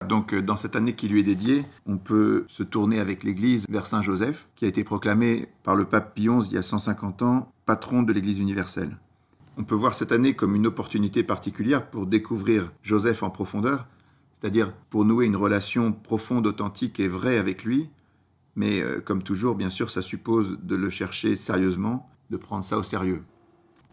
Donc dans cette année qui lui est dédiée, on peut se tourner avec l'Église vers Saint Joseph, qui a été proclamé par le pape Pie XI il y a 150 ans, patron de l'Église universelle. On peut voir cette année comme une opportunité particulière pour découvrir Joseph en profondeur, c'est-à-dire pour nouer une relation profonde, authentique et vraie avec lui, mais comme toujours, bien sûr, ça suppose de le chercher sérieusement, de prendre ça au sérieux.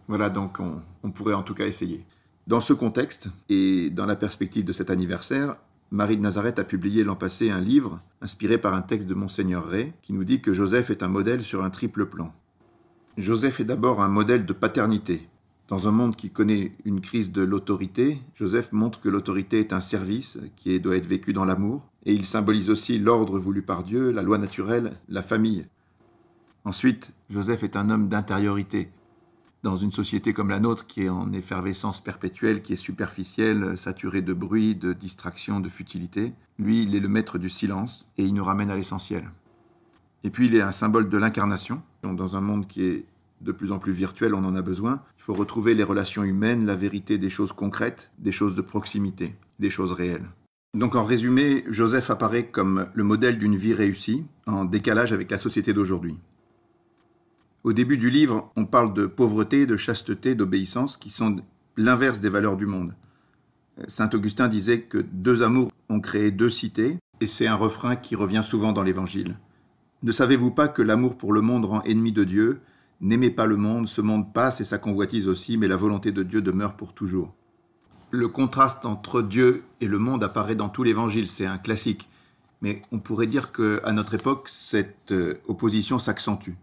Voilà, donc on pourrait en tout cas essayer. Dans ce contexte, et dans la perspective de cet anniversaire, Marie de Nazareth a publié l'an passé un livre inspiré par un texte de Monseigneur Ray qui nous dit que Joseph est un modèle sur un triple plan. Joseph est d'abord un modèle de paternité. Dans un monde qui connaît une crise de l'autorité, Joseph montre que l'autorité est un service qui doit être vécu dans l'amour, et il symbolise aussi l'ordre voulu par Dieu, la loi naturelle, la famille. Ensuite, Joseph est un homme d'intériorité. Dans une société comme la nôtre, qui est en effervescence perpétuelle, qui est superficielle, saturée de bruit, de distraction, de futilité, lui, il est le maître du silence, et il nous ramène à l'essentiel. Et puis, il est un symbole de l'incarnation. Dans un monde qui est de plus en plus virtuel, on en a besoin. Il faut retrouver les relations humaines, la vérité des choses concrètes, des choses de proximité, des choses réelles. Donc en résumé, Joseph apparaît comme le modèle d'une vie réussie, en décalage avec la société d'aujourd'hui. Au début du livre, on parle de pauvreté, de chasteté, d'obéissance, qui sont l'inverse des valeurs du monde. Saint Augustin disait que deux amours ont créé deux cités, et c'est un refrain qui revient souvent dans l'Évangile. Ne savez-vous pas que l'amour pour le monde rend ennemi de Dieu ? N'aimez pas le monde, ce monde passe et sa convoitise aussi, mais la volonté de Dieu demeure pour toujours. Le contraste entre Dieu et le monde apparaît dans tout l'Évangile, c'est un classique. Mais on pourrait dire qu'à notre époque, cette opposition s'accentue.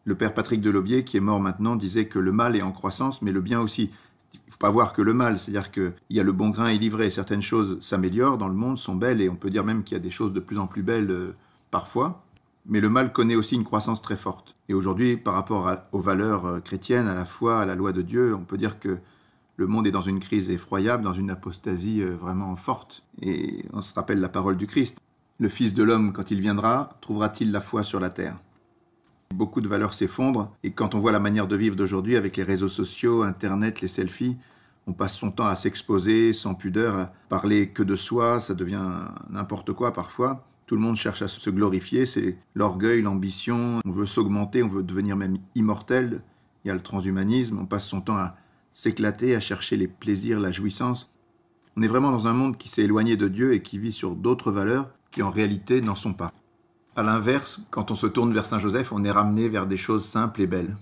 Le père Patrick Delaubier, qui est mort maintenant, disait que le mal est en croissance, mais le bien aussi. Il ne faut pas voir que le mal, c'est-à-dire qu'il y a le bon grain et livré. Certaines choses s'améliorent dans le monde, sont belles, et on peut dire même qu'il y a des choses de plus en plus belles parfois. Mais le mal connaît aussi une croissance très forte. Et aujourd'hui, par rapport aux valeurs chrétiennes, à la foi, à la loi de Dieu, on peut dire que le monde est dans une crise effroyable, dans une apostasie vraiment forte. Et on se rappelle la parole du Christ. Le Fils de l'homme, quand il viendra, trouvera-t-il la foi sur la terre ? Beaucoup de valeurs s'effondrent, et quand on voit la manière de vivre d'aujourd'hui avec les réseaux sociaux, Internet, les selfies, on passe son temps à s'exposer sans pudeur, à parler que de soi, ça devient n'importe quoi parfois. Tout le monde cherche à se glorifier, c'est l'orgueil, l'ambition, on veut s'augmenter, on veut devenir même immortel. Il y a le transhumanisme, on passe son temps à s'éclater, à chercher les plaisirs, la jouissance. On est vraiment dans un monde qui s'est éloigné de Dieu et qui vit sur d'autres valeurs qui en réalité n'en sont pas. À l'inverse, quand on se tourne vers Saint Joseph, on est ramené vers des choses simples et belles.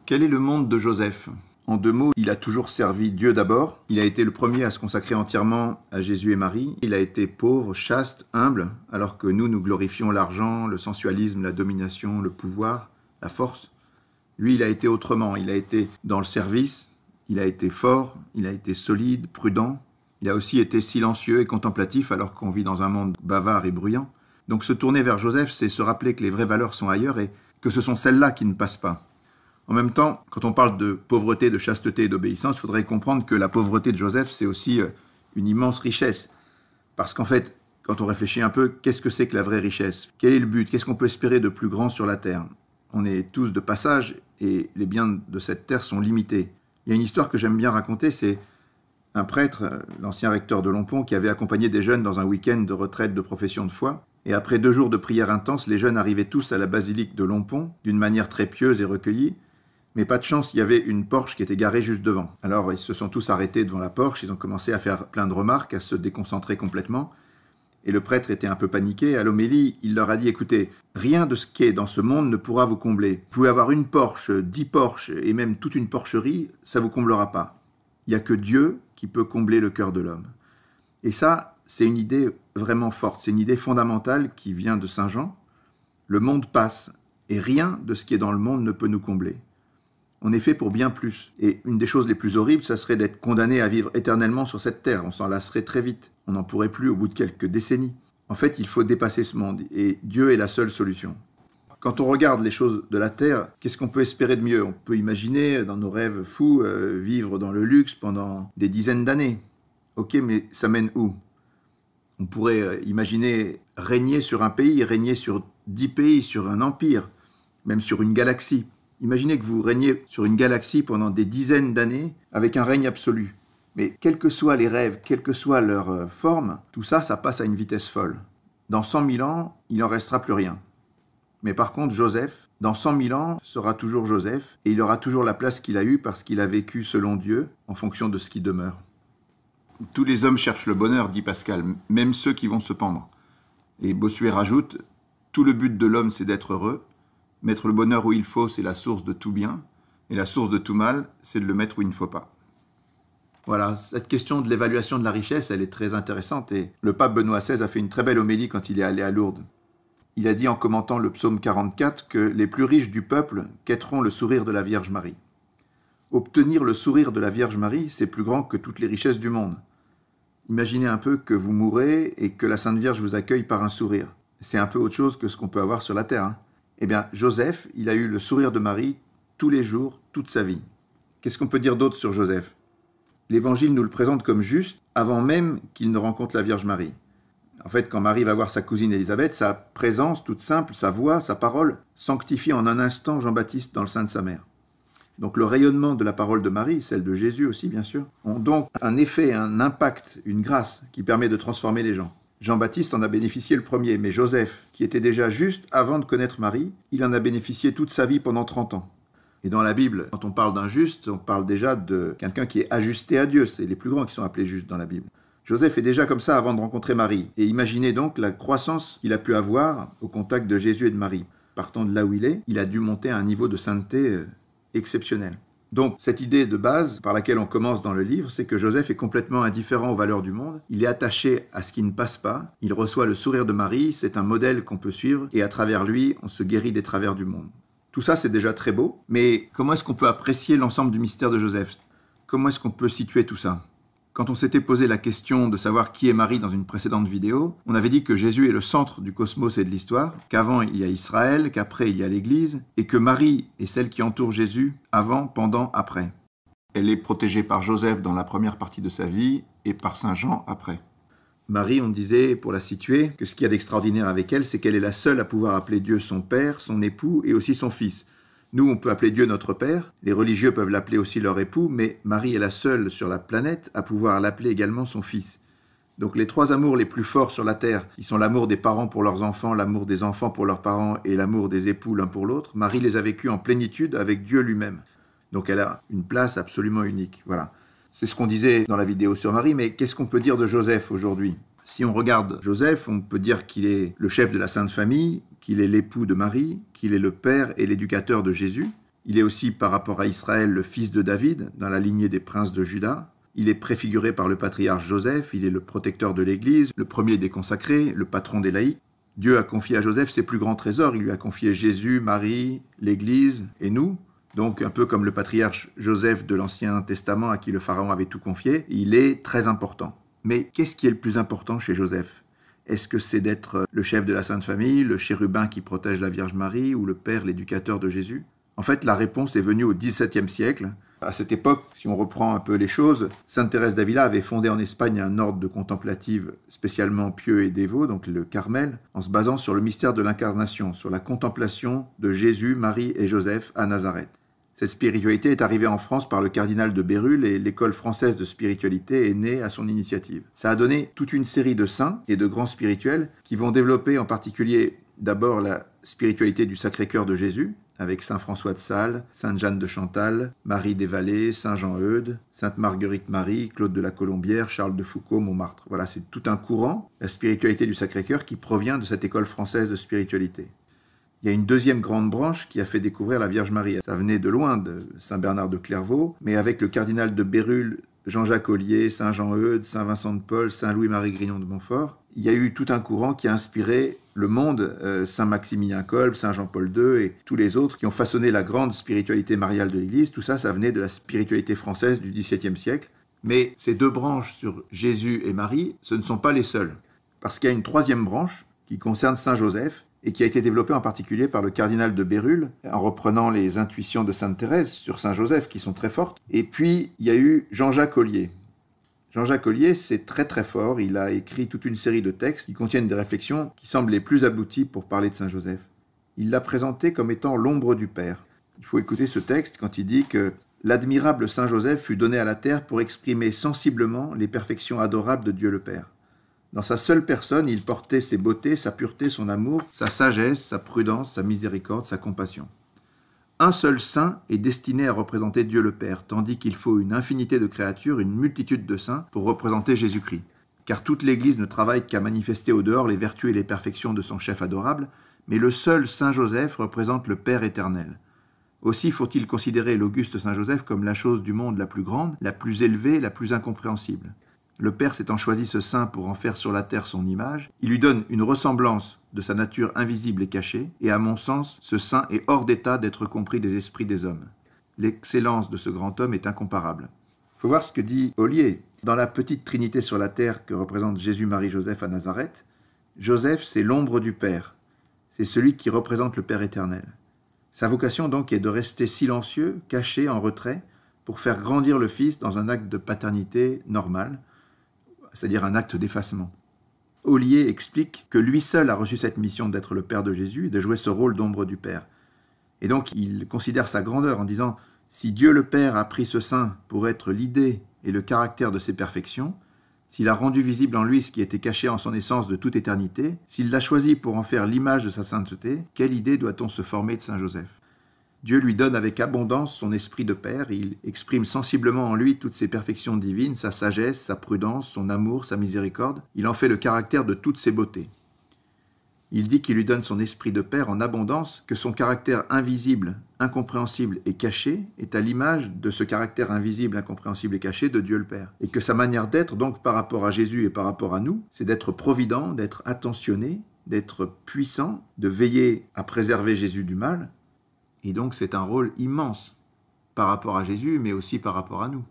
Quel est le monde de Joseph ? En deux mots, il a toujours servi Dieu d'abord. Il a été le premier à se consacrer entièrement à Jésus et Marie. Il a été pauvre, chaste, humble, alors que nous glorifions l'argent, le sensualisme, la domination, le pouvoir, la force. Lui, il a été autrement. Il a été dans le service, il a été fort, il a été solide, prudent. Il a aussi été silencieux et contemplatif alors qu'on vit dans un monde bavard et bruyant. Donc se tourner vers Joseph, c'est se rappeler que les vraies valeurs sont ailleurs et que ce sont celles-là qui ne passent pas. En même temps, quand on parle de pauvreté, de chasteté et d'obéissance, il faudrait comprendre que la pauvreté de Joseph, c'est aussi une immense richesse. Parce qu'en fait, quand on réfléchit un peu, qu'est-ce que c'est que la vraie richesse ? Quel est le but ? Qu'est-ce qu'on peut espérer de plus grand sur la terre ? On est tous de passage et les biens de cette terre sont limités. Il y a une histoire que j'aime bien raconter, c'est un prêtre, l'ancien recteur de Lompont, qui avait accompagné des jeunes dans un week-end de retraite de profession de foi. Et après 2 jours de prière intense, les jeunes arrivaient tous à la basilique de Lompont, d'une manière très pieuse et recueillie. Mais pas de chance, il y avait une Porsche qui était garée juste devant. Alors ils se sont tous arrêtés devant la Porsche, ils ont commencé à faire plein de remarques, à se déconcentrer complètement. Et le prêtre était un peu paniqué. À l'homélie, il leur a dit « Écoutez, rien de ce qui est dans ce monde ne pourra vous combler. Vous pouvez avoir une Porsche, 10 Porsches et même toute une porcherie, ça ne vous comblera pas. Il n'y a que Dieu qui peut combler le cœur de l'homme. » Et ça, c'est une idée vraiment forte, c'est une idée fondamentale qui vient de Saint Jean. Le monde passe et rien de ce qui est dans le monde ne peut nous combler. On est fait pour bien plus. Et une des choses les plus horribles, ça serait d'être condamné à vivre éternellement sur cette terre. On s'en lasserait très vite. On n'en pourrait plus au bout de quelques décennies. En fait, il faut dépasser ce monde. Et Dieu est la seule solution. Quand on regarde les choses de la terre, qu'est-ce qu'on peut espérer de mieux ? On peut imaginer, dans nos rêves fous, vivre dans le luxe pendant des dizaines d'années. Ok, mais ça mène où ? On pourrait imaginer régner sur un pays, régner sur 10 pays, sur un empire, même sur une galaxie. Imaginez que vous régnez sur une galaxie pendant des dizaines d'années avec un règne absolu. Mais quels que soient les rêves, quelle que soit leur forme, tout ça, ça passe à une vitesse folle. Dans 100 000 ans, il n'en restera plus rien. Mais par contre, Joseph, dans 100 000 ans, sera toujours Joseph, et il aura toujours la place qu'il a eue parce qu'il a vécu selon Dieu, en fonction de ce qui demeure. Tous les hommes cherchent le bonheur, dit Pascal, même ceux qui vont se pendre. Et Bossuet rajoute, tout le but de l'homme, c'est d'être heureux. Mettre le bonheur où il faut, c'est la source de tout bien. Et la source de tout mal, c'est de le mettre où il ne faut pas. Voilà, cette question de l'évaluation de la richesse, elle est très intéressante. Et le pape Benoît XVI a fait une très belle homélie quand il est allé à Lourdes. Il a dit en commentant le psaume 44 que les plus riches du peuple quêteront le sourire de la Vierge Marie. Obtenir le sourire de la Vierge Marie, c'est plus grand que toutes les richesses du monde. Imaginez un peu que vous mourrez et que la Sainte Vierge vous accueille par un sourire. C'est un peu autre chose que ce qu'on peut avoir sur la terre. Hein. Eh bien, Joseph, il a eu le sourire de Marie tous les jours, toute sa vie. Qu'est-ce qu'on peut dire d'autre sur Joseph? L'Évangile nous le présente comme juste avant même qu'il ne rencontre la Vierge Marie. En fait, quand Marie va voir sa cousine Élisabeth, sa présence toute simple, sa voix, sa parole, sanctifie en un instant Jean-Baptiste dans le sein de sa mère. Donc le rayonnement de la parole de Marie, celle de Jésus aussi bien sûr, ont donc un effet, un impact, une grâce qui permet de transformer les gens. Jean-Baptiste en a bénéficié le premier, mais Joseph, qui était déjà juste avant de connaître Marie, il en a bénéficié toute sa vie pendant 30 ans. Et dans la Bible, quand on parle d'un juste, on parle déjà de quelqu'un qui est ajusté à Dieu. C'est les plus grands qui sont appelés justes dans la Bible. Joseph est déjà comme ça avant de rencontrer Marie. Et imaginez donc la croissance qu'il a pu avoir au contact de Jésus et de Marie. Partant de là où il a dû monter à un niveau de sainteté exceptionnel. Donc, cette idée de base par laquelle on commence dans le livre, c'est que Joseph est complètement indifférent aux valeurs du monde. Il est attaché à ce qui ne passe pas. Il reçoit le sourire de Marie. C'est un modèle qu'on peut suivre. Et à travers lui, on se guérit des travers du monde. Tout ça, c'est déjà très beau. Mais comment est-ce qu'on peut apprécier l'ensemble du mystère de Joseph? Comment est-ce qu'on peut situer tout ça? Quand on s'était posé la question de savoir qui est Marie dans une précédente vidéo, on avait dit que Jésus est le centre du cosmos et de l'histoire, qu'avant il y a Israël, qu'après il y a l'Église, et que Marie est celle qui entoure Jésus avant, pendant, après. Elle est protégée par Joseph dans la première partie de sa vie et par Saint Jean après. Marie, on disait, pour la situer, que ce qu'il y a d'extraordinaire avec elle, c'est qu'elle est la seule à pouvoir appeler Dieu son Père, son époux et aussi son Fils. Nous, on peut appeler Dieu notre Père, les religieux peuvent l'appeler aussi leur époux, mais Marie est la seule sur la planète à pouvoir l'appeler également son Fils. Donc les trois amours les plus forts sur la terre, qui sont l'amour des parents pour leurs enfants, l'amour des enfants pour leurs parents et l'amour des époux l'un pour l'autre, Marie les a vécus en plénitude avec Dieu lui-même. Donc elle a une place absolument unique. Voilà. C'est ce qu'on disait dans la vidéo sur Marie, mais qu'est-ce qu'on peut dire de Joseph aujourd'hui ? Si on regarde Joseph, on peut dire qu'il est le chef de la Sainte Famille, qu'il est l'époux de Marie, qu'il est le père et l'éducateur de Jésus. Il est aussi, par rapport à Israël, le fils de David, dans la lignée des princes de Juda. Il est préfiguré par le patriarche Joseph, il est le protecteur de l'Église, le premier des consacrés, le patron des laïcs. Dieu a confié à Joseph ses plus grands trésors, il lui a confié Jésus, Marie, l'Église et nous. Donc un peu comme le patriarche Joseph de l'Ancien Testament à qui le Pharaon avait tout confié, il est très important. Mais qu'est-ce qui est le plus important chez Joseph ? Est-ce que c'est d'être le chef de la Sainte Famille, le chérubin qui protège la Vierge Marie ou le père, l'éducateur de Jésus ? En fait, la réponse est venue au XVIIe siècle. À cette époque, si on reprend un peu les choses, Sainte Thérèse d'Avila avait fondé en Espagne un ordre de contemplatives spécialement pieux et dévots, donc le Carmel, en se basant sur le mystère de l'incarnation, sur la contemplation de Jésus, Marie et Joseph à Nazareth. Cette spiritualité est arrivée en France par le cardinal de Bérulle et l'école française de spiritualité est née à son initiative. Ça a donné toute une série de saints et de grands spirituels qui vont développer en particulier d'abord la spiritualité du Sacré-Cœur de Jésus, avec Saint François de Sales, Sainte Jeanne de Chantal, Marie des Vallées, Saint Jean Eudes, Sainte Marguerite Marie, Claude de la Colombière, Charles de Foucauld, Montmartre. Voilà, c'est tout un courant, la spiritualité du Sacré-Cœur, qui provient de cette école française de spiritualité. Il y a une deuxième grande branche qui a fait découvrir la Vierge Marie. Ça venait de loin, de Saint-Bernard de Clairvaux, mais avec le cardinal de Bérulle, Jean-Jacques Ollier, Saint Jean Eudes, Saint Vincent de Paul, Saint Louis-Marie Grignon de Montfort, il y a eu tout un courant qui a inspiré le monde, Saint Maximilien Kolb, Saint Jean-Paul II et tous les autres qui ont façonné la grande spiritualité mariale de l'Église. Tout ça, ça venait de la spiritualité française du XVIIe siècle. Mais ces deux branches sur Jésus et Marie, ce ne sont pas les seules. Parce qu'il y a une troisième branche qui concerne Saint Joseph, et qui a été développé en particulier par le cardinal de Bérulle, en reprenant les intuitions de Sainte Thérèse sur Saint Joseph, qui sont très fortes. Et puis, il y a eu Jean-Jacques Ollier. Jean-Jacques Ollier, c'est très très fort, il a écrit toute une série de textes qui contiennent des réflexions qui semblent les plus abouties pour parler de Saint Joseph. Il l'a présenté comme étant l'ombre du Père. Il faut écouter ce texte quand il dit que l'admirable Saint Joseph fut donné à la terre pour exprimer sensiblement les perfections adorables de Dieu le Père. Dans sa seule personne, il portait ses beautés, sa pureté, son amour, sa sagesse, sa prudence, sa miséricorde, sa compassion. Un seul saint est destiné à représenter Dieu le Père, tandis qu'il faut une infinité de créatures, une multitude de saints pour représenter Jésus-Christ. Car toute l'Église ne travaille qu'à manifester au dehors les vertus et les perfections de son chef adorable, mais le seul Saint Joseph représente le Père éternel. Aussi faut-il considérer l'auguste Saint Joseph comme la chose du monde la plus grande, la plus élevée, la plus incompréhensible. Le Père s'étant choisi ce saint pour en faire sur la terre son image, il lui donne une ressemblance de sa nature invisible et cachée, et à mon sens, ce saint est hors d'état d'être compris des esprits des hommes. L'excellence de ce grand homme est incomparable. Il faut voir ce que dit Ollier. Dans la petite trinité sur la terre que représente Jésus, Marie, Joseph à Nazareth, Joseph, c'est l'ombre du Père. C'est celui qui représente le Père éternel. Sa vocation donc est de rester silencieux, caché, en retrait, pour faire grandir le Fils dans un acte de paternité normal, c'est-à-dire un acte d'effacement. Ollier explique que lui seul a reçu cette mission d'être le Père de Jésus et de jouer ce rôle d'ombre du Père. Et donc il considère sa grandeur en disant « Si Dieu le Père a pris ce saint pour être l'idée et le caractère de ses perfections, s'il a rendu visible en lui ce qui était caché en son essence de toute éternité, s'il l'a choisi pour en faire l'image de sa sainteté, quelle idée doit-on se former de Saint Joseph ? Dieu lui donne avec abondance son esprit de Père, il exprime sensiblement en lui toutes ses perfections divines, sa sagesse, sa prudence, son amour, sa miséricorde, il en fait le caractère de toutes ses beautés. Il dit qu'il lui donne son esprit de Père en abondance, que son caractère invisible, incompréhensible et caché est à l'image de ce caractère invisible, incompréhensible et caché de Dieu le Père. Et que sa manière d'être, donc par rapport à Jésus et par rapport à nous, c'est d'être provident, d'être attentionné, d'être puissant, de veiller à préserver Jésus du mal. Et donc c'est un rôle immense par rapport à Jésus, mais aussi par rapport à nous.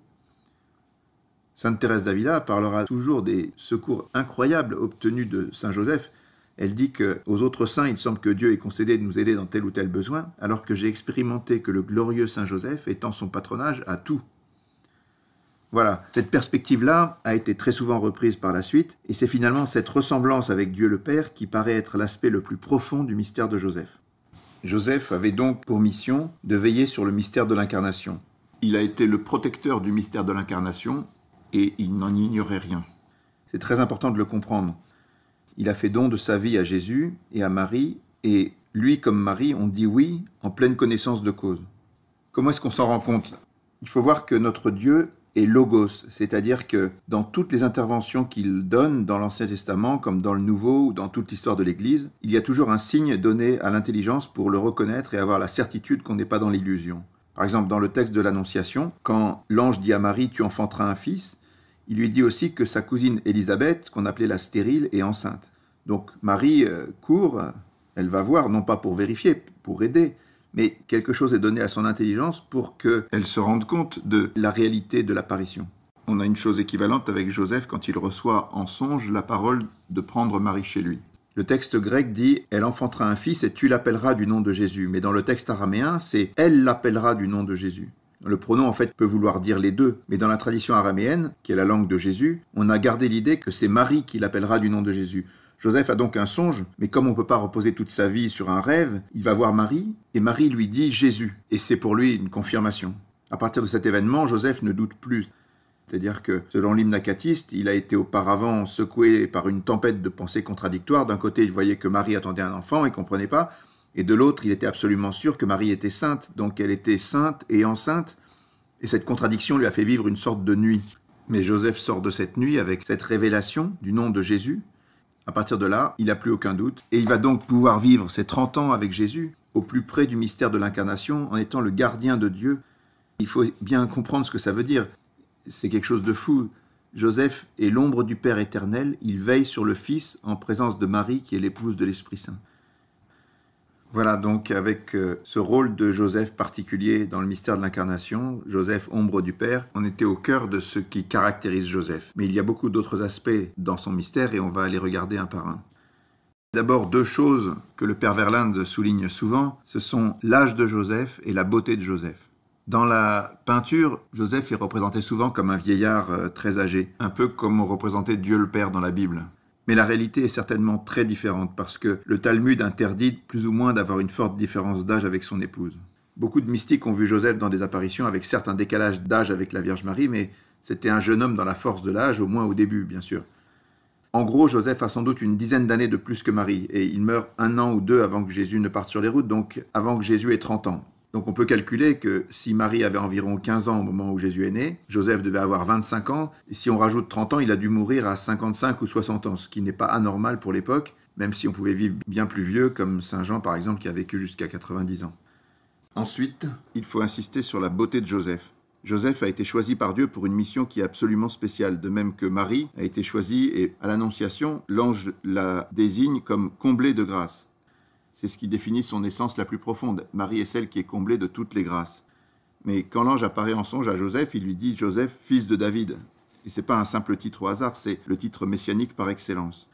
Sainte Thérèse d'Avila parlera toujours des secours incroyables obtenus de Saint Joseph. Elle dit qu'aux autres saints, il semble que Dieu ait concédé de nous aider dans tel ou tel besoin, alors que j'ai expérimenté que le glorieux Saint Joseph étend son patronage à tout. Voilà, cette perspective-là a été très souvent reprise par la suite, et c'est finalement cette ressemblance avec Dieu le Père qui paraît être l'aspect le plus profond du mystère de Joseph. Joseph avait donc pour mission de veiller sur le mystère de l'incarnation. Il a été le protecteur du mystère de l'incarnation et il n'en ignorait rien. C'est très important de le comprendre. Il a fait don de sa vie à Jésus et à Marie, et lui comme Marie ont dit oui en pleine connaissance de cause. Comment est-ce qu'on s'en rend compte ? Il faut voir que notre Dieu est logos, c'est-à-dire que dans toutes les interventions qu'il donne dans l'Ancien Testament, comme dans le Nouveau ou dans toute l'histoire de l'Église, il y a toujours un signe donné à l'intelligence pour le reconnaître et avoir la certitude qu'on n'est pas dans l'illusion. Par exemple, dans le texte de l'Annonciation, quand l'ange dit à Marie « Tu enfanteras un fils », il lui dit aussi que sa cousine Élisabeth, qu'on appelait la stérile, est enceinte. Donc Marie court, elle va voir, non pas pour vérifier, pour aider, mais quelque chose est donné à son intelligence pour qu'elle se rende compte de la réalité de l'apparition. On a une chose équivalente avec Joseph quand il reçoit en songe la parole de prendre Marie chez lui. Le texte grec dit « Elle enfantera un fils et tu l'appelleras du nom de Jésus ». Mais dans le texte araméen, c'est « Elle l'appellera du nom de Jésus ». Le pronom, en fait, peut vouloir dire les deux. Mais dans la tradition araméenne, qui est la langue de Jésus, on a gardé l'idée que c'est Marie qui l'appellera du nom de Jésus. Joseph a donc un songe, mais comme on ne peut pas reposer toute sa vie sur un rêve, il va voir Marie, et Marie lui dit Jésus. Et c'est pour lui une confirmation. À partir de cet événement, Joseph ne doute plus. C'est-à-dire que, selon l'hymne acatiste, il a été auparavant secoué par une tempête de pensées contradictoires. D'un côté, il voyait que Marie attendait un enfant et ne comprenait pas, et de l'autre, il était absolument sûr que Marie était sainte, donc elle était sainte et enceinte, et cette contradiction lui a fait vivre une sorte de nuit. Mais Joseph sort de cette nuit avec cette révélation du nom de Jésus. À partir de là, il n'a plus aucun doute, et il va donc pouvoir vivre ses 30 ans avec Jésus, au plus près du mystère de l'incarnation, en étant le gardien de Dieu. Il faut bien comprendre ce que ça veut dire. C'est quelque chose de fou. Joseph est l'ombre du Père éternel, il veille sur le Fils en présence de Marie, qui est l'épouse de l'Esprit Saint. Voilà donc avec ce rôle de Joseph particulier dans le mystère de l'incarnation, Joseph, ombre du Père, on était au cœur de ce qui caractérise Joseph. Mais il y a beaucoup d'autres aspects dans son mystère et on va les regarder un par un. D'abord, deux choses que le Père Verlinde souligne souvent, ce sont l'âge de Joseph et la beauté de Joseph. Dans la peinture, Joseph est représenté souvent comme un vieillard très âgé, un peu comme on représentait Dieu le Père dans la Bible. Mais la réalité est certainement très différente parce que le Talmud interdit plus ou moins d'avoir une forte différence d'âge avec son épouse. Beaucoup de mystiques ont vu Joseph dans des apparitions avec certes un décalage d'âge avec la Vierge Marie, mais c'était un jeune homme dans la force de l'âge, au moins au début, bien sûr. En gros, Joseph a sans doute une dizaine d'années de plus que Marie, et il meurt 1 an ou 2 avant que Jésus ne parte sur les routes, donc avant que Jésus ait 30 ans. Donc on peut calculer que si Marie avait environ 15 ans au moment où Jésus est né, Joseph devait avoir 25 ans, et si on rajoute 30 ans, il a dû mourir à 55 ou 60 ans, ce qui n'est pas anormal pour l'époque, même si on pouvait vivre bien plus vieux, comme Saint Jean par exemple, qui a vécu jusqu'à 90 ans. Ensuite, il faut insister sur la beauté de Joseph. Joseph a été choisi par Dieu pour une mission qui est absolument spéciale, de même que Marie a été choisie et à l'Annonciation, l'ange la désigne comme comblée de grâce. C'est ce qui définit son essence la plus profonde. Marie est celle qui est comblée de toutes les grâces. Mais quand l'ange apparaît en songe à Joseph, il lui dit « Joseph, fils de David ». Et ce n'est pas un simple titre au hasard, c'est le titre messianique par excellence.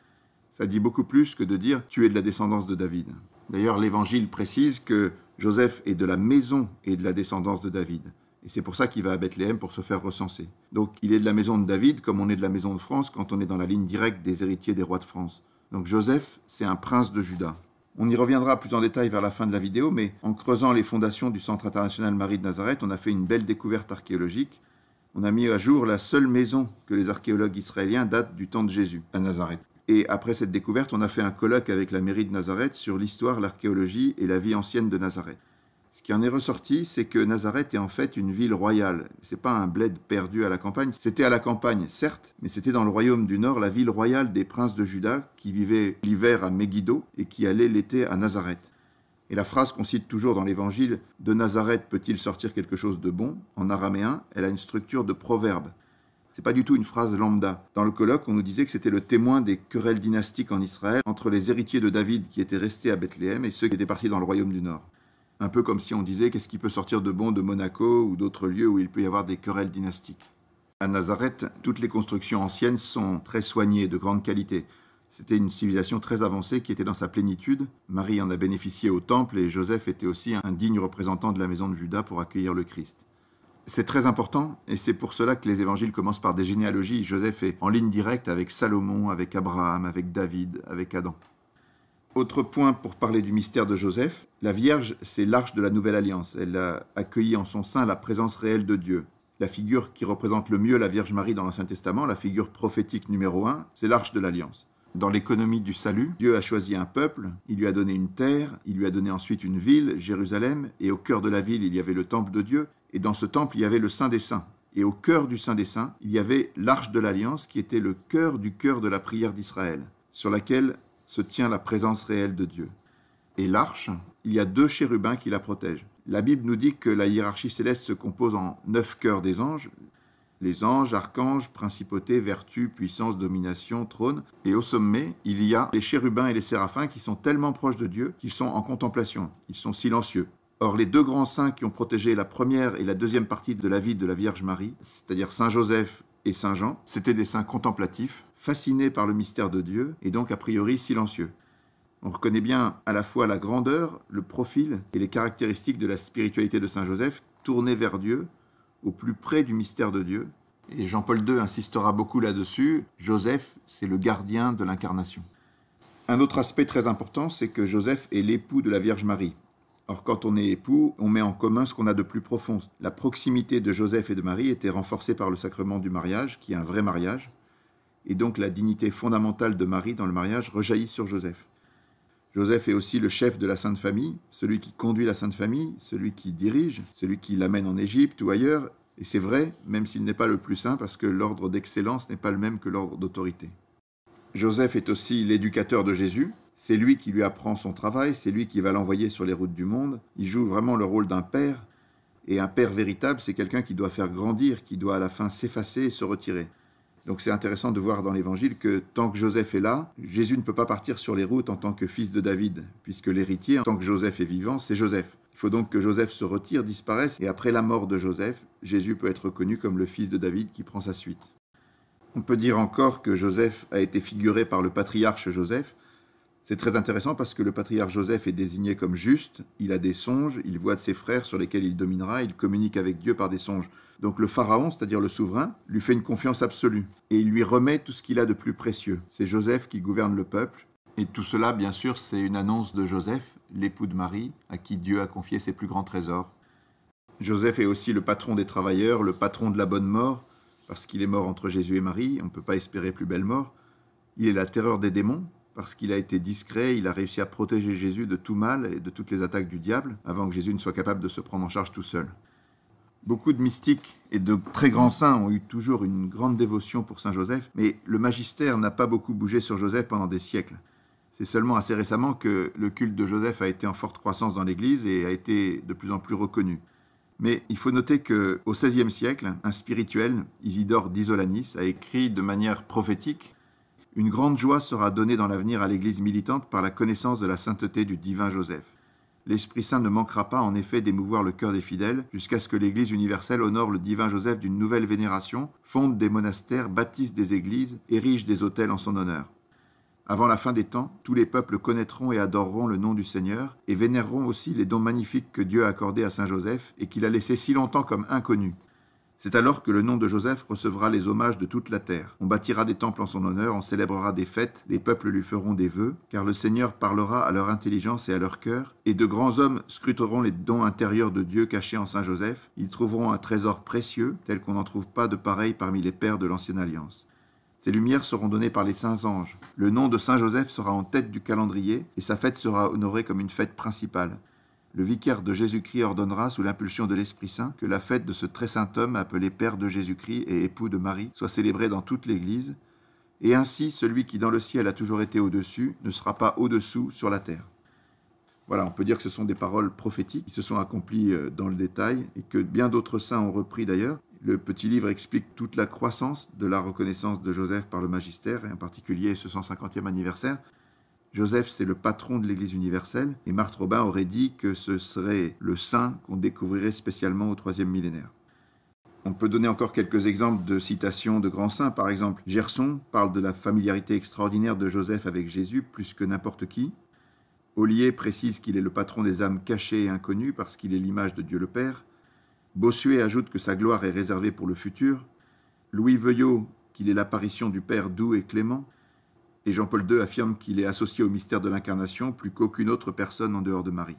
Ça dit beaucoup plus que de dire « tu es de la descendance de David ». D'ailleurs, l'Évangile précise que Joseph est de la maison et de la descendance de David. Et c'est pour ça qu'il va à Bethléem pour se faire recenser. Donc il est de la maison de David comme on est de la maison de France quand on est dans la ligne directe des héritiers des rois de France. Donc Joseph, c'est un prince de Juda. On y reviendra plus en détail vers la fin de la vidéo, mais en creusant les fondations du Centre international Marie de Nazareth, on a fait une belle découverte archéologique. On a mis à jour la seule maison que les archéologues israéliens datent du temps de Jésus, à Nazareth. Et après cette découverte, on a fait un colloque avec la mairie de Nazareth sur l'histoire, l'archéologie et la vie ancienne de Nazareth. Ce qui en est ressorti, c'est que Nazareth est en fait une ville royale. C'est pas un bled perdu à la campagne. C'était à la campagne, certes, mais c'était dans le royaume du Nord, la ville royale des princes de Juda, qui vivaient l'hiver à Megiddo et qui allaient l'été à Nazareth. Et la phrase qu'on cite toujours dans l'Évangile, « De Nazareth peut-il sortir quelque chose de bon ?» en araméen, elle a une structure de proverbe. C'est pas du tout une phrase lambda. Dans le colloque, on nous disait que c'était le témoin des querelles dynastiques en Israël entre les héritiers de David qui étaient restés à Bethléem et ceux qui étaient partis dans le royaume du Nord. Un peu comme si on disait qu'est-ce qui peut sortir de bon de Monaco ou d'autres lieux où il peut y avoir des querelles dynastiques. À Nazareth, toutes les constructions anciennes sont très soignées, de grande qualité. C'était une civilisation très avancée qui était dans sa plénitude. Marie en a bénéficié au temple et Joseph était aussi un digne représentant de la maison de Juda pour accueillir le Christ. C'est très important et c'est pour cela que les évangiles commencent par des généalogies. Joseph est en ligne directe avec Salomon, avec Abraham, avec David, avec Adam. Autre point pour parler du mystère de Joseph, la Vierge, c'est l'arche de la Nouvelle Alliance. Elle a accueilli en son sein la présence réelle de Dieu. La figure qui représente le mieux la Vierge Marie dans l'Ancien Testament, la figure prophétique numéro 1, c'est l'arche de l'Alliance. Dans l'économie du salut, Dieu a choisi un peuple, il lui a donné une terre, il lui a donné ensuite une ville, Jérusalem, et au cœur de la ville, il y avait le temple de Dieu, et dans ce temple, il y avait le Saint des Saints. Et au cœur du Saint des Saints, il y avait l'arche de l'Alliance qui était le cœur du cœur de la prière d'Israël, sur laquelle se tient la présence réelle de Dieu. Et l'arche, il y a 2 chérubins qui la protègent. La Bible nous dit que la hiérarchie céleste se compose en 9 cœurs des anges, les anges, archanges, principautés, vertus, puissances, domination, trône. Et au sommet, il y a les chérubins et les séraphins qui sont tellement proches de Dieu qu'ils sont en contemplation, ils sont silencieux. Or, les 2 grands saints qui ont protégé la première et la deuxième partie de la vie de la Vierge Marie, c'est-à-dire Saint Joseph et Saint Jean, c'étaient des saints contemplatifs, fascinés par le mystère de Dieu et donc a priori silencieux. On reconnaît bien à la fois la grandeur, le profil et les caractéristiques de la spiritualité de Saint Joseph, tourné vers Dieu, au plus près du mystère de Dieu. Et Jean-Paul II insistera beaucoup là-dessus, Joseph, c'est le gardien de l'incarnation. Un autre aspect très important, c'est que Joseph est l'époux de la Vierge Marie. Or, quand on est époux, on met en commun ce qu'on a de plus profond. La proximité de Joseph et de Marie était renforcée par le sacrement du mariage, qui est un vrai mariage, et donc la dignité fondamentale de Marie dans le mariage rejaillit sur Joseph. Joseph est aussi le chef de la Sainte Famille, celui qui conduit la Sainte Famille, celui qui dirige, celui qui l'amène en Égypte ou ailleurs, et c'est vrai, même s'il n'est pas le plus saint, parce que l'ordre d'excellence n'est pas le même que l'ordre d'autorité. Joseph est aussi l'éducateur de Jésus. C'est lui qui lui apprend son travail, c'est lui qui va l'envoyer sur les routes du monde. Il joue vraiment le rôle d'un père. Et un père véritable, c'est quelqu'un qui doit faire grandir, qui doit à la fin s'effacer et se retirer. Donc c'est intéressant de voir dans l'Évangile que tant que Joseph est là, Jésus ne peut pas partir sur les routes en tant que fils de David, puisque l'héritier, en tant que Joseph est vivant, c'est Joseph. Il faut donc que Joseph se retire, disparaisse, et après la mort de Joseph, Jésus peut être reconnu comme le fils de David qui prend sa suite. On peut dire encore que Joseph a été figuré par le patriarche Joseph. C'est très intéressant parce que le patriarche Joseph est désigné comme juste, il a des songes, il voit de ses frères sur lesquels il dominera, il communique avec Dieu par des songes. Donc le pharaon, c'est-à-dire le souverain, lui fait une confiance absolue et il lui remet tout ce qu'il a de plus précieux. C'est Joseph qui gouverne le peuple Et tout cela, bien sûr, c'est une annonce de Joseph, l'époux de Marie, à qui Dieu a confié ses plus grands trésors. Joseph est aussi le patron des travailleurs, le patron de la bonne mort, parce qu'il est mort entre Jésus et Marie, on ne peut pas espérer plus belle mort. Il est la terreur des démons, parce qu'il a été discret, il a réussi à protéger Jésus de tout mal et de toutes les attaques du diable, avant que Jésus ne soit capable de se prendre en charge tout seul. Beaucoup de mystiques et de très grands saints ont eu toujours une grande dévotion pour Saint Joseph, mais le magistère n'a pas beaucoup bougé sur Joseph pendant des siècles. C'est seulement assez récemment que le culte de Joseph a été en forte croissance dans l'Église et a été de plus en plus reconnu. Mais il faut noter qu'au XVIe siècle, un spirituel, Isidore d'Isolanis, a écrit de manière prophétique « Une grande joie sera donnée dans l'avenir à l'Église militante par la connaissance de la sainteté du divin Joseph. L'Esprit Saint ne manquera pas en effet d'émouvoir le cœur des fidèles jusqu'à ce que l'Église universelle honore le divin Joseph d'une nouvelle vénération, fonde des monastères, bâtisse des églises, érige des autels en son honneur. Avant la fin des temps, tous les peuples connaîtront et adoreront le nom du Seigneur et vénéreront aussi les dons magnifiques que Dieu a accordés à Saint Joseph et qu'il a laissés si longtemps comme inconnus. C'est alors que le nom de Joseph recevra les hommages de toute la terre. On bâtira des temples en son honneur, on célébrera des fêtes, les peuples lui feront des vœux, car le Seigneur parlera à leur intelligence et à leur cœur, et de grands hommes scruteront les dons intérieurs de Dieu cachés en Saint Joseph. Ils trouveront un trésor précieux, tel qu'on n'en trouve pas de pareil parmi les pères de l'Ancienne Alliance. Ces lumières seront données par les saints anges. Le nom de Saint Joseph sera en tête du calendrier, et sa fête sera honorée comme une fête principale. Le vicaire de Jésus-Christ ordonnera, sous l'impulsion de l'Esprit Saint, que la fête de ce très saint homme, appelé Père de Jésus-Christ et époux de Marie, soit célébrée dans toute l'Église, et ainsi celui qui dans le ciel a toujours été au-dessus ne sera pas au-dessous sur la terre. Voilà, on peut dire que ce sont des paroles prophétiques qui se sont accomplies dans le détail, et que bien d'autres saints ont repris d'ailleurs. Le petit livre explique toute la croissance de la reconnaissance de Joseph par le magistère, et en particulier ce 150e anniversaire. Joseph, c'est le patron de l'Église universelle, et Marthe Robin aurait dit que ce serait le saint qu'on découvrirait spécialement au IIIe millénaire. On peut donner encore quelques exemples de citations de grands saints. Par exemple, Gerson parle de la familiarité extraordinaire de Joseph avec Jésus plus que n'importe qui. Ollier précise qu'il est le patron des âmes cachées et inconnues parce qu'il est l'image de Dieu le Père. Bossuet ajoute que sa gloire est réservée pour le futur. Louis Veuillot qu'il est l'apparition du Père doux et clément. Et Jean-Paul II affirme qu'il est associé au mystère de l'incarnation plus qu'aucune autre personne en dehors de Marie.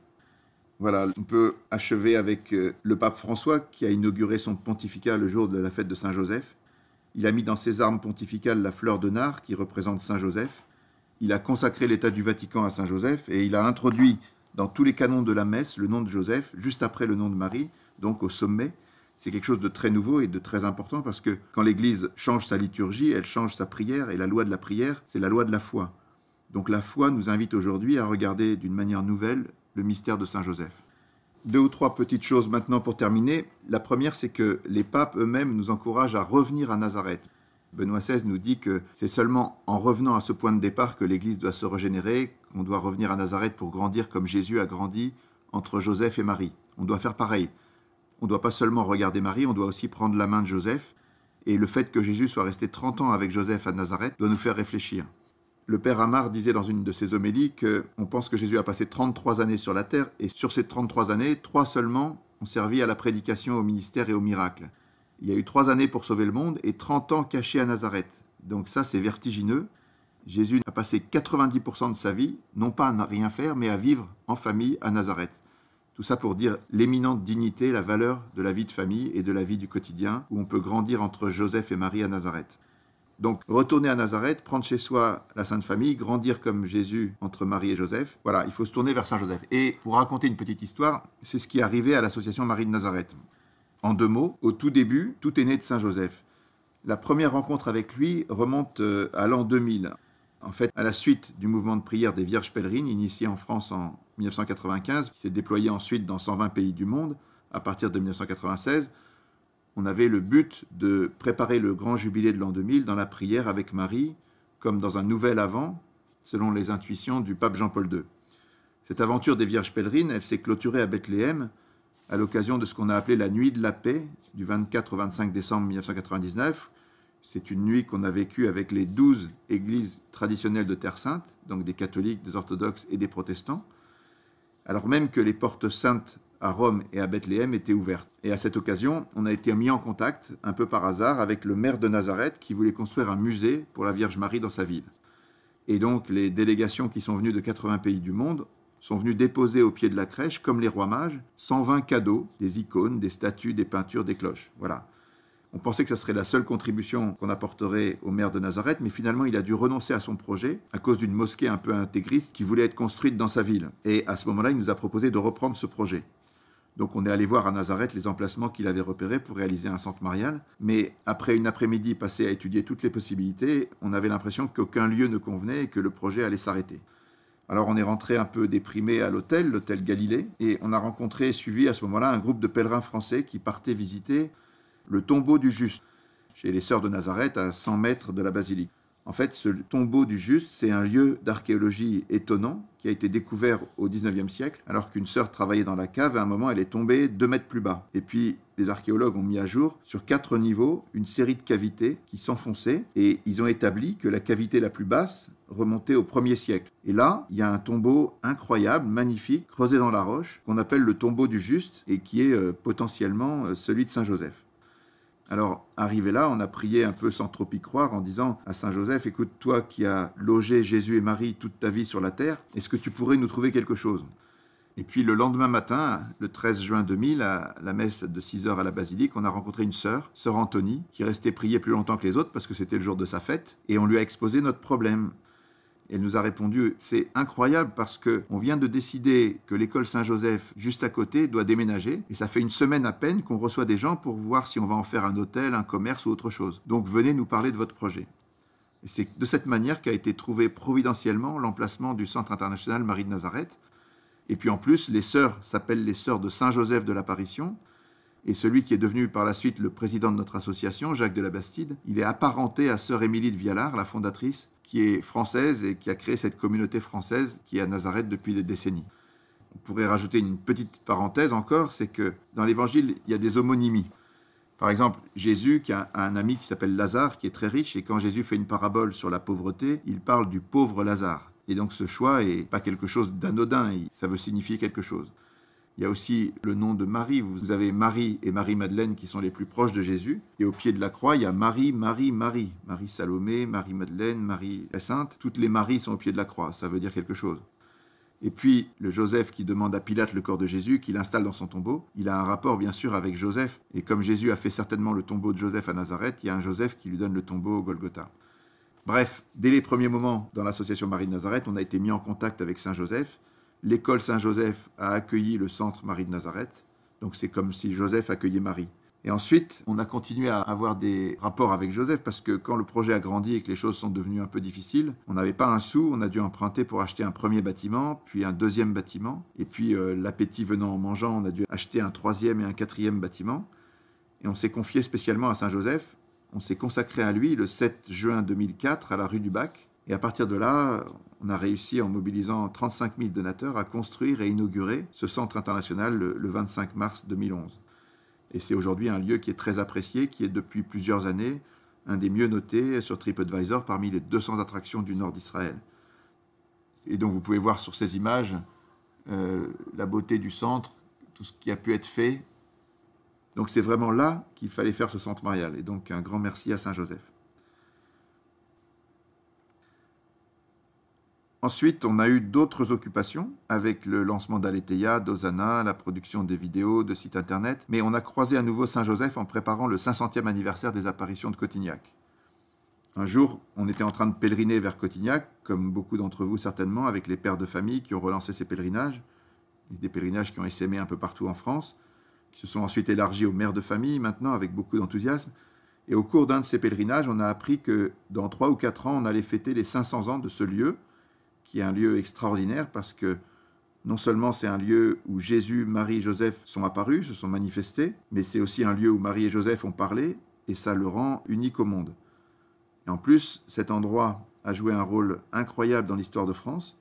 Voilà, on peut achever avec le pape François qui a inauguré son pontificat le jour de la fête de Saint-Joseph. Il a mis dans ses armes pontificales la fleur de nard qui représente Saint-Joseph. Il a consacré l'état du Vatican à Saint-Joseph et il a introduit dans tous les canons de la messe le nom de Joseph, juste après le nom de Marie, donc au sommet. C'est quelque chose de très nouveau et de très important parce que quand l'Église change sa liturgie, elle change sa prière et la loi de la prière, c'est la loi de la foi. Donc la foi nous invite aujourd'hui à regarder d'une manière nouvelle le mystère de Saint Joseph. 2 ou 3 petites choses maintenant pour terminer. La première, c'est que les papes eux-mêmes nous encouragent à revenir à Nazareth. Benoît XVI nous dit que c'est seulement en revenant à ce point de départ que l'Église doit se régénérer, qu'on doit revenir à Nazareth pour grandir comme Jésus a grandi entre Joseph et Marie. On doit faire pareil. On ne doit pas seulement regarder Marie, on doit aussi prendre la main de Joseph. Et le fait que Jésus soit resté 30 ans avec Joseph à Nazareth doit nous faire réfléchir. Le père Amar disait dans une de ses homélies qu'on pense que Jésus a passé 33 années sur la terre, et sur ces 33 années, 3 seulement ont servi à la prédication, au ministère et au miracle. Il y a eu 3 années pour sauver le monde et 30 ans cachés à Nazareth. Donc ça, c'est vertigineux. Jésus a passé 90% de sa vie, non pas à ne rien faire, mais à vivre en famille à Nazareth. Tout ça pour dire l'éminente dignité, la valeur de la vie de famille et de la vie du quotidien, où on peut grandir entre Joseph et Marie à Nazareth. Donc, retourner à Nazareth, prendre chez soi la Sainte Famille, grandir comme Jésus entre Marie et Joseph. Voilà, il faut se tourner vers Saint Joseph. Et pour raconter une petite histoire, c'est ce qui est arrivé à l'association Marie de Nazareth. En 2 mots, au tout début, tout est né de Saint Joseph. La première rencontre avec lui remonte à l'an 2000. En fait, à la suite du mouvement de prière des Vierges pèlerines, initié en France en 1995, qui s'est déployé ensuite dans 120 pays du monde, à partir de 1996, on avait le but de préparer le grand jubilé de l'an 2000 dans la prière avec Marie, comme dans un nouvel Avant, selon les intuitions du pape Jean-Paul II. Cette aventure des Vierges pèlerines, elle s'est clôturée à Bethléem, à l'occasion de ce qu'on a appelé la Nuit de la Paix, du 24 au 25 décembre 1999. C'est une nuit qu'on a vécue avec les 12 églises traditionnelles de Terre Sainte, donc des catholiques, des orthodoxes et des protestants, alors même que les portes saintes à Rome et à Bethléem étaient ouvertes. Et à cette occasion, on a été mis en contact, un peu par hasard, avec le maire de Nazareth qui voulait construire un musée pour la Vierge Marie dans sa ville. Et donc les délégations qui sont venues de 80 pays du monde sont venues déposer au pied de la crèche, comme les rois mages, 120 cadeaux, des icônes, des statues, des peintures, des cloches. Voilà. On pensait que ça serait la seule contribution qu'on apporterait au maire de Nazareth, mais finalement il a dû renoncer à son projet à cause d'une mosquée un peu intégriste qui voulait être construite dans sa ville. Et à ce moment-là, il nous a proposé de reprendre ce projet. Donc on est allé voir à Nazareth les emplacements qu'il avait repérés pour réaliser un centre marial. Mais après une après-midi passée à étudier toutes les possibilités, on avait l'impression qu'aucun lieu ne convenait et que le projet allait s'arrêter. Alors on est rentré un peu déprimé à l'hôtel Galilée, et on a rencontré et suivi à ce moment-là un groupe de pèlerins français qui partaient visiter le tombeau du Juste, chez les Sœurs de Nazareth, à 100 mètres de la basilique. En fait, ce tombeau du Juste, c'est un lieu d'archéologie étonnant qui a été découvert au XIXe siècle, alors qu'une sœur travaillait dans la cave, et à un moment, elle est tombée 2 mètres plus bas. Et puis, les archéologues ont mis à jour, sur 4 niveaux, une série de cavités qui s'enfonçaient, et ils ont établi que la cavité la plus basse remontait au 1er siècle. Et là, il y a un tombeau incroyable, magnifique, creusé dans la roche, qu'on appelle le tombeau du Juste, et qui est potentiellement celui de Saint Joseph. Alors, arrivé là, on a prié un peu sans trop y croire en disant à Saint Joseph, écoute, toi qui as logé Jésus et Marie toute ta vie sur la terre, est-ce que tu pourrais nous trouver quelque chose? Et puis le lendemain matin, le 13 juin 2000, à la messe de 6h à la basilique, on a rencontré une sœur Antonie, qui restait prier plus longtemps que les autres parce que c'était le jour de sa fête, et on lui a exposé notre problème. Elle nous a répondu, c'est incroyable parce qu'on vient de décider que l'école Saint-Joseph, juste à côté, doit déménager. Et ça fait une semaine à peine qu'on reçoit des gens pour voir si on va en faire un hôtel, un commerce ou autre chose. Donc venez nous parler de votre projet. Et c'est de cette manière qu'a été trouvé providentiellement l'emplacement du Centre international Marie de Nazareth. Et puis en plus, les sœurs s'appellent les sœurs de Saint-Joseph de l'Apparition. Et celui qui est devenu par la suite le président de notre association, Jacques de la Bastide, il est apparenté à sœur Émilie de Vialard, la fondatrice, qui est française et qui a créé cette communauté française qui est à Nazareth depuis des décennies. On pourrait rajouter une petite parenthèse encore, c'est que dans l'Évangile, il y a des homonymies. Par exemple, Jésus qui a un ami qui s'appelle Lazare, qui est très riche, et quand Jésus fait une parabole sur la pauvreté, il parle du pauvre Lazare. Et donc ce choix n'est pas quelque chose d'anodin, ça veut signifier quelque chose. Il y a aussi le nom de Marie. Vous avez Marie et Marie-Madeleine qui sont les plus proches de Jésus. Et au pied de la croix, il y a Marie, Marie, Marie. Marie-Salomé, Marie-Madeleine, Marie-Sainte. Toutes les Maries sont au pied de la croix. Ça veut dire quelque chose. Et puis, le Joseph qui demande à Pilate le corps de Jésus, qu'il installe dans son tombeau, il a un rapport bien sûr avec Joseph. Et comme Jésus a fait certainement le tombeau de Joseph à Nazareth, il y a un Joseph qui lui donne le tombeau au Golgotha. Bref, dès les premiers moments dans l'association Marie de Nazareth, on a été mis en contact avec Saint Joseph. L'école Saint-Joseph a accueilli le centre Marie de Nazareth. Donc c'est comme si Joseph accueillait Marie. Et ensuite, on a continué à avoir des rapports avec Joseph parce que quand le projet a grandi et que les choses sont devenues un peu difficiles, on n'avait pas un sou, on a dû emprunter pour acheter un premier bâtiment, puis un deuxième bâtiment. Et puis l'appétit venant en mangeant, on a dû acheter un troisième et un quatrième bâtiment. Et on s'est confié spécialement à Saint-Joseph. On s'est consacré à lui le 7 juin 2004 à la rue du Bac. Et à partir de là, on a réussi, en mobilisant 35 000 donateurs, à construire et inaugurer ce centre international le 25 mars 2011. Et c'est aujourd'hui un lieu qui est très apprécié, qui est depuis plusieurs années un des mieux notés sur TripAdvisor parmi les 200 attractions du nord d'Israël. Et donc vous pouvez voir sur ces images la beauté du centre, tout ce qui a pu être fait. Donc c'est vraiment là qu'il fallait faire ce centre marial. Et donc un grand merci à Saint-Joseph. Ensuite, on a eu d'autres occupations avec le lancement d'Aletheia, d'Hosanna, la production des vidéos, de sites internet. Mais on a croisé à nouveau Saint-Joseph en préparant le 500e anniversaire des apparitions de Cotignac. Un jour, on était en train de pèleriner vers Cotignac, comme beaucoup d'entre vous certainement, avec les pères de famille qui ont relancé ces pèlerinages. Des pèlerinages qui ont essaimé un peu partout en France, qui se sont ensuite élargis aux mères de famille, maintenant avec beaucoup d'enthousiasme. Et au cours d'un de ces pèlerinages, on a appris que dans 3 ou 4 ans, on allait fêter les 500 ans de ce lieu, qui est un lieu extraordinaire parce que non seulement c'est un lieu où Jésus, Marie et Joseph sont apparus, se sont manifestés, mais c'est aussi un lieu où Marie et Joseph ont parlé, et ça le rend unique au monde. Et en plus, cet endroit a joué un rôle incroyable dans l'histoire de France,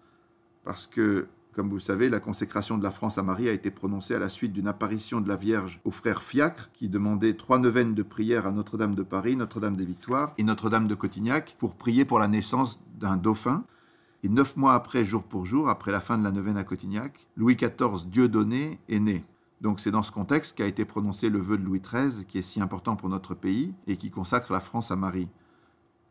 parce que, comme vous le savez, la consécration de la France à Marie a été prononcée à la suite d'une apparition de la Vierge au frère Fiacre, qui demandait 3 neuvaines de prière à Notre-Dame de Paris, Notre-Dame des Victoires et Notre-Dame de Cotignac pour prier pour la naissance d'un dauphin. Et 9 mois après, jour pour jour, après la fin de la neuvaine à Cotignac, Louis XIV, Dieudonné, est né. Donc c'est dans ce contexte qu'a été prononcé le vœu de Louis XIII, qui est si important pour notre pays et qui consacre la France à Marie.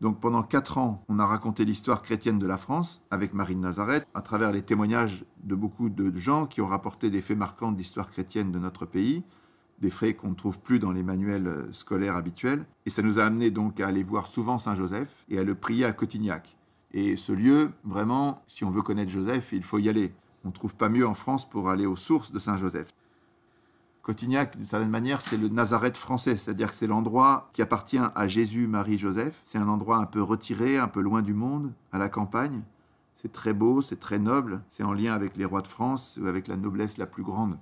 Donc pendant 4 ans, on a raconté l'histoire chrétienne de la France avec Marie de Nazareth, à travers les témoignages de beaucoup de gens qui ont rapporté des faits marquants de l'histoire chrétienne de notre pays, des faits qu'on ne trouve plus dans les manuels scolaires habituels. Et ça nous a amené donc à aller voir souvent Saint-Joseph et à le prier à Cotignac. Et ce lieu, vraiment, si on veut connaître Joseph, il faut y aller. On ne trouve pas mieux en France pour aller aux sources de Saint-Joseph. Cotignac, d'une certaine manière, c'est le Nazareth français, c'est-à-dire que c'est l'endroit qui appartient à Jésus, Marie, Joseph. C'est un endroit un peu retiré, un peu loin du monde, à la campagne. C'est très beau, c'est très noble, c'est en lien avec les rois de France ou avec la noblesse la plus grande.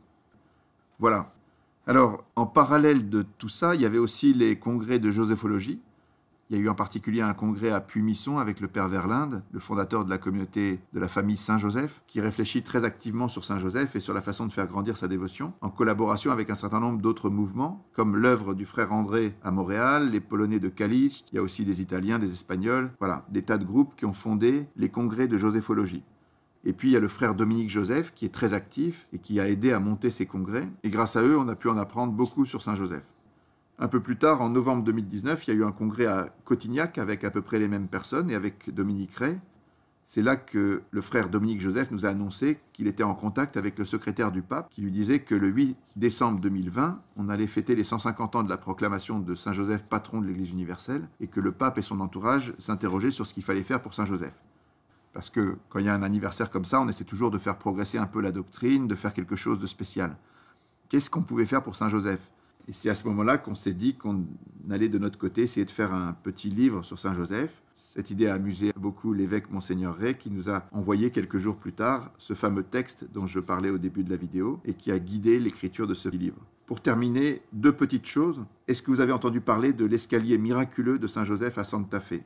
Voilà. Alors, en parallèle de tout ça, il y avait aussi les congrès de joséphologie. Il y a eu en particulier un congrès à Puy-Misson avec le père Verlinde, le fondateur de la communauté de la famille Saint-Joseph, qui réfléchit très activement sur Saint-Joseph et sur la façon de faire grandir sa dévotion, en collaboration avec un certain nombre d'autres mouvements, comme l'œuvre du frère André à Montréal, les Polonais de Caliste, il y a aussi des Italiens, des Espagnols, voilà, des tas de groupes qui ont fondé les congrès de joséphologie. Et puis il y a le frère Dominique Joseph, qui est très actif et qui a aidé à monter ces congrès, et grâce à eux, on a pu en apprendre beaucoup sur Saint-Joseph. Un peu plus tard, en novembre 2019, il y a eu un congrès à Cotignac avec à peu près les mêmes personnes et avec Dominique Ray. C'est là que le frère Dominique Joseph nous a annoncé qu'il était en contact avec le secrétaire du pape qui lui disait que le 8 décembre 2020, on allait fêter les 150 ans de la proclamation de Saint-Joseph patron de l'Église universelle et que le pape et son entourage s'interrogeaient sur ce qu'il fallait faire pour Saint-Joseph. Parce que quand il y a un anniversaire comme ça, on essaie toujours de faire progresser un peu la doctrine, de faire quelque chose de spécial. Qu'est-ce qu'on pouvait faire pour Saint-Joseph ? Et c'est à ce moment-là qu'on s'est dit qu'on allait de notre côté essayer de faire un petit livre sur Saint-Joseph. Cette idée a amusé beaucoup l'évêque Monseigneur Ray qui nous a envoyé quelques jours plus tard ce fameux texte dont je parlais au début de la vidéo et qui a guidé l'écriture de ce livre. Pour terminer, 2 petites choses. Est-ce que vous avez entendu parler de l'escalier miraculeux de Saint-Joseph à Santa Fe ?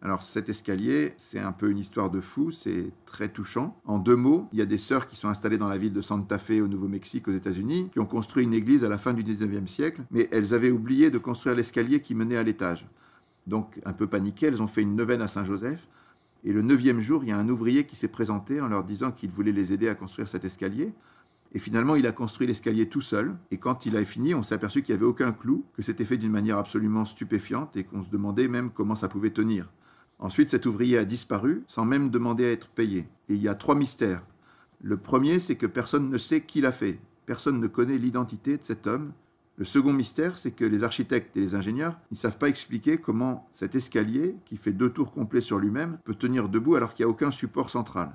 Alors cet escalier, c'est un peu une histoire de fou, c'est très touchant. En 2 mots, il y a des sœurs qui sont installées dans la ville de Santa Fe au Nouveau-Mexique aux États-Unis, qui ont construit une église à la fin du 19e siècle, mais elles avaient oublié de construire l'escalier qui menait à l'étage. Donc un peu paniquées, elles ont fait une neuvaine à Saint-Joseph, et le 9e jour, il y a un ouvrier qui s'est présenté en leur disant qu'il voulait les aider à construire cet escalier. Et finalement, il a construit l'escalier tout seul. Et quand il a fini, on s'est aperçu qu'il n'y avait aucun clou, que c'était fait d'une manière absolument stupéfiante et qu'on se demandait même comment ça pouvait tenir. Ensuite, cet ouvrier a disparu sans même demander à être payé. Et il y a 3 mystères. Le premier, c'est que personne ne sait qui l'a fait. Personne ne connaît l'identité de cet homme. Le second mystère, c'est que les architectes et les ingénieurs ne savent pas expliquer comment cet escalier, qui fait 2 tours complets sur lui-même, peut tenir debout alors qu'il n'y a aucun support central.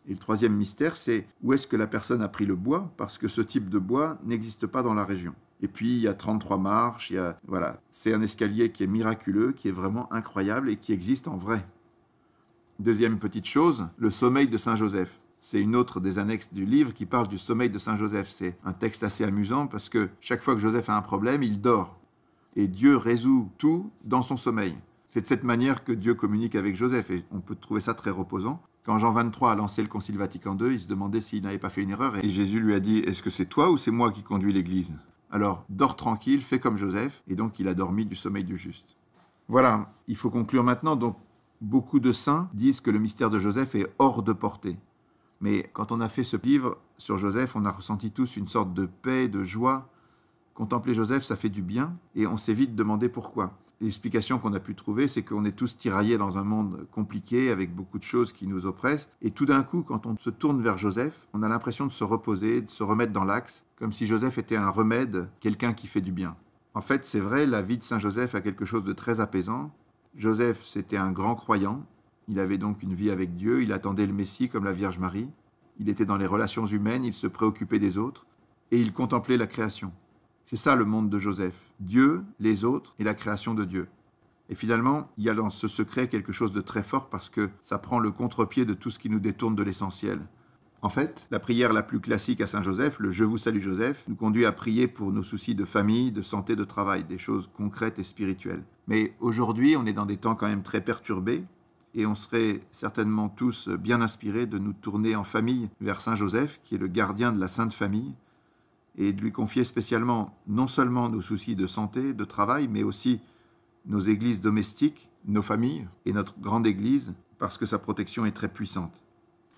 Et le troisième mystère, c'est où est-ce que la personne a pris le bois, parce que ce type de bois n'existe pas dans la région. Et puis, il y a 33 marches, voilà. C'est un escalier qui est miraculeux, qui est vraiment incroyable et qui existe en vrai. Deuxième petite chose, le sommeil de Saint-Joseph. C'est une autre des annexes du livre qui parle du sommeil de Saint-Joseph. C'est un texte assez amusant parce que chaque fois que Joseph a un problème, il dort. Et Dieu résout tout dans son sommeil. C'est de cette manière que Dieu communique avec Joseph et on peut trouver ça très reposant. Quand Jean XXIII a lancé le Concile Vatican II, il se demandait s'il n'avait pas fait une erreur et Jésus lui a dit « Est-ce que c'est toi ou c'est moi qui conduis l'Église ?» Alors, dors tranquille, fais comme Joseph, et donc il a dormi du sommeil du juste. Voilà, il faut conclure maintenant. Donc, beaucoup de saints disent que le mystère de Joseph est hors de portée. Mais quand on a fait ce livre sur Joseph, on a ressenti tous une sorte de paix, de joie. Contempler Joseph, ça fait du bien, et on s'est vite demandé pourquoi. L'explication qu'on a pu trouver, c'est qu'on est tous tiraillés dans un monde compliqué, avec beaucoup de choses qui nous oppressent. Et tout d'un coup, quand on se tourne vers Joseph, on a l'impression de se reposer, de se remettre dans l'axe, comme si Joseph était un remède, quelqu'un qui fait du bien. En fait, c'est vrai, la vie de Saint Joseph a quelque chose de très apaisant. Joseph, c'était un grand croyant. Il avait donc une vie avec Dieu, il attendait le Messie comme la Vierge Marie. Il était dans les relations humaines, il se préoccupait des autres, et il contemplait la création. C'est ça le monde de Joseph. Dieu, les autres et la création de Dieu. Et finalement, il y a dans ce secret quelque chose de très fort parce que ça prend le contre-pied de tout ce qui nous détourne de l'essentiel. En fait, la prière la plus classique à Saint Joseph, le « Je vous salue Joseph », nous conduit à prier pour nos soucis de famille, de santé, de travail, des choses concrètes et spirituelles. Mais aujourd'hui, on est dans des temps quand même très perturbés et on serait certainement tous bien inspirés de nous tourner en famille vers Saint Joseph, qui est le gardien de la Sainte Famille, et de lui confier spécialement non seulement nos soucis de santé, de travail, mais aussi nos églises domestiques, nos familles et notre grande église, parce que sa protection est très puissante.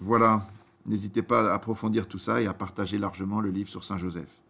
Voilà, n'hésitez pas à approfondir tout ça et à partager largement le livre sur Saint Joseph.